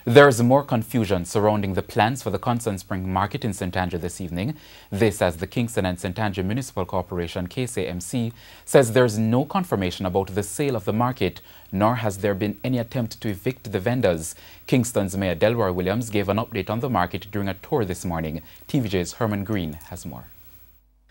There's more confusion surrounding the plans for the Constant Spring Market in St. Andrew this evening. This as the Kingston and St. Andrew Municipal Corporation, KSAMC, says there's no confirmation about the sale of the market, nor has there been any attempt to evict the vendors. Kingston's Mayor Delroy Williams gave an update on the market during a tour this morning. TVJ's Herman Green has more.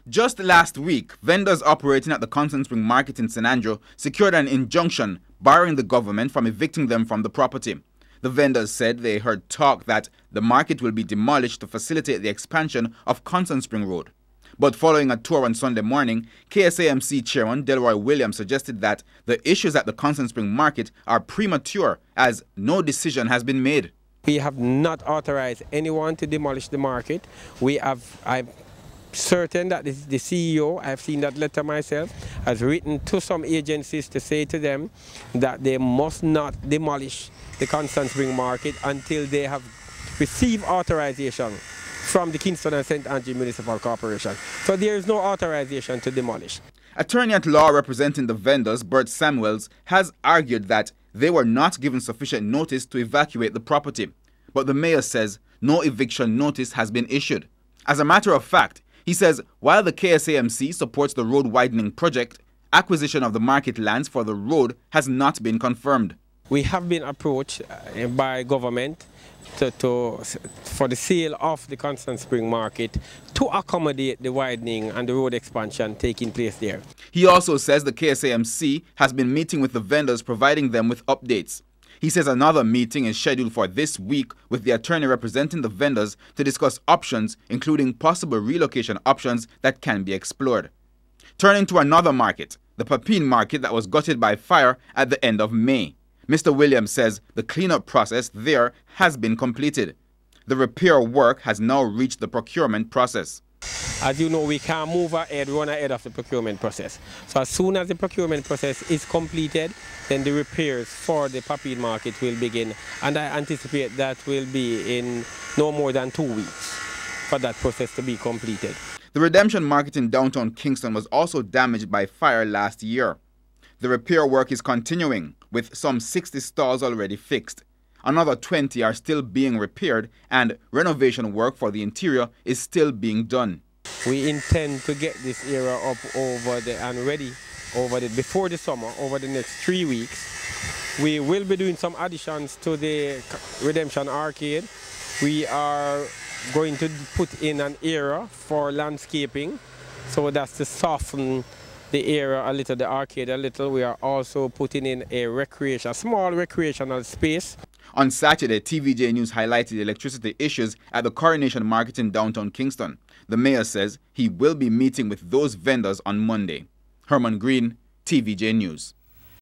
Just last week, vendors operating at the Constant Spring Market in St. Andrew secured an injunction barring the government from evicting them from the property. The vendors said they heard talk that the market will be demolished to facilitate the expansion of Constant Spring Road. But following a tour on Sunday morning, KSAMC Chairman Delroy Williams suggested that the issues at the Constant Spring Market are premature as no decision has been made. We have not authorized anyone to demolish the market. I'm certain that the CEO, I've seen that letter myself, has written to some agencies to say to them that they must not demolish the Constant Spring Market until they have received authorization from the Kingston and St. Andrew Municipal Corporation. So there is no authorization to demolish. Attorney at law representing the vendors, Bert Samuels, has argued that they were not given sufficient notice to evacuate the property. But the mayor says no eviction notice has been issued. As a matter of fact, he says while the KSAMC supports the road widening project, acquisition of the market lands for the road has not been confirmed. We have been approached by government for the sale of the Constant Spring Market to accommodate the widening and the road expansion taking place there. He also says the KSAMC has been meeting with the vendors, providing them with updates. He says another meeting is scheduled for this week with the attorney representing the vendors to discuss options, including possible relocation options that can be explored. Turning to another market, the Papine Market that was gutted by fire at the end of May. Mr. Williams says the cleanup process there has been completed. The repair work has now reached the procurement process. As you know, we can't move ahead, run ahead of the procurement process. So as soon as the procurement process is completed, then the repairs for the Papine Market will begin. And I anticipate that will be in no more than 2 weeks for that process to be completed. The Redemption Market in downtown Kingston was also damaged by fire last year. The repair work is continuing, with some 60 stalls already fixed. Another 20 are still being repaired, and renovation work for the interior is still being done. We intend to get this area up and ready before the summer, over the next 3 weeks. We will be doing some additions to the Redemption Arcade. We are going to put in an area for landscaping, so that's to soften the area a little, the arcade a little. We are also putting in a small recreational space. On Saturday, TVJ News highlighted electricity issues at the Coronation Market in downtown Kingston. The mayor says he will be meeting with those vendors on Monday. Herman Green, TVJ News.